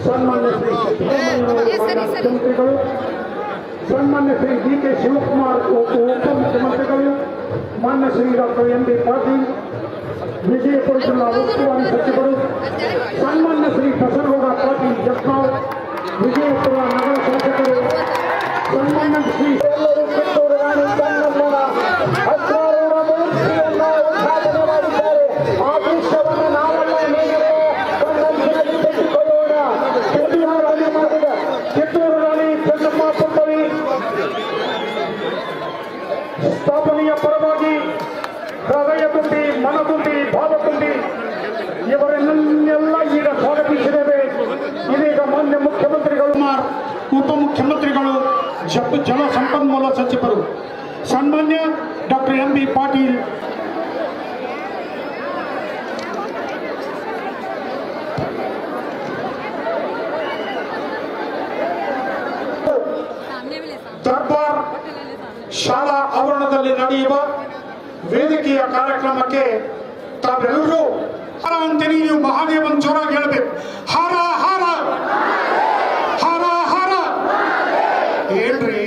ಸನ್ಮಾನ್ಯ ಶ್ರೀ ಮುಖ್ಯಮಂತ್ರಿಗಳು, ಸನ್ಮಾನ್ಯ ಶ್ರೀ ಡಿ.ಕೆ. ಶಿವಕುಮಾರ್ ಉಪಮುಖ್ಯಮಂತ್ರಿಗಳು, ಮಾನ್ಯ ಶ್ರೀ ಡಾಕ್ಟರ್ ಎಂ.ಬಿ. ಪಾಟೀಲ್ ವಿಜಯಪುರ ಜಿಲ್ಲಾ ಉಸ್ತುವಾರಿ ಸಚಿವರು, ಸನ್ಮಾನ್ಯ ಶ್ರೀ ಬಸನಗೌಡ ಪಾಟೀಲ್ ಯತ್ನಾಳ್ ವಿಜಯಪುರ ನಗರ ಶಾಸಕರು, ಸನ್ಮಾನ್ಯ ಶ್ರೀ ಕಿತ್ತೂರು ರಾಣಿ ಚೆನ್ನಮ್ಮನ ಅಶ್ವಾರೂಢ ಮೂರ್ತಿಯನ್ನು ಉದ್ಘಾಟನೆ ಮಾಡಿದ್ದಾರೆ. ಆ ದೃಶ್ಯವನ್ನು ನಾವೆಲ್ಲ ಮೇಲೆ ಕಣ್ಣಂಚಿನಲ್ಲಿ ತೆಗೆದುಕೊಳ್ಳೋಣ. ಕಿಡಿಯಾರನ್ನು ಮಾಡಿದ ಕಿತ್ತೂರು ರಾಣಿ ಚೆನ್ನಮ್ಮ ಪುತ್ಥಳಿ ಸ್ಥಾಪನೆಯ ಪರವಾಗಿ ಹೃದಯ ತುಂಬಿ, ಮನ ತುಂಬಿ, ಭಾವ ತುಂಬಿ ಇವರನ್ನೆಲ್ಲ ಈಗ ಸ್ವಾಗತಿಸಿದ್ದೇವೆ. ಇದೀಗ ಮಾನ್ಯ ಮುಖ್ಯಮಂತ್ರಿಗಳು, ಉಪಮುಖ್ಯಮಂತ್ರಿಗಳು, ಜಲ ಸಂಪನ್ಮೂಲ ಸಚಿವರು, ಸನ್ಮಾನ್ಯ ಡಾಕ್ಟರ್ ಎಂ.ಬಿ. ಪಾಟೀಲ್ ದರ್ಬಾರ್ ಶಾಲಾ ಆವರಣದಲ್ಲಿ ನಡೆಯುವ ವೇದಿಕೆಯ ಕಾರ್ಯಕ್ರಮಕ್ಕೆ ತಾವೆಲ್ಲರೂ ಅಂತೀನಿ. ನೀವು ಮಹಾದೇವನ್ ಜೋರಾಗಿ ಹೇಳಬೇಕು. ಹಾರ ಹಾರ ಹಾರ ಹಾರ ಹೇಳ್ರಿ.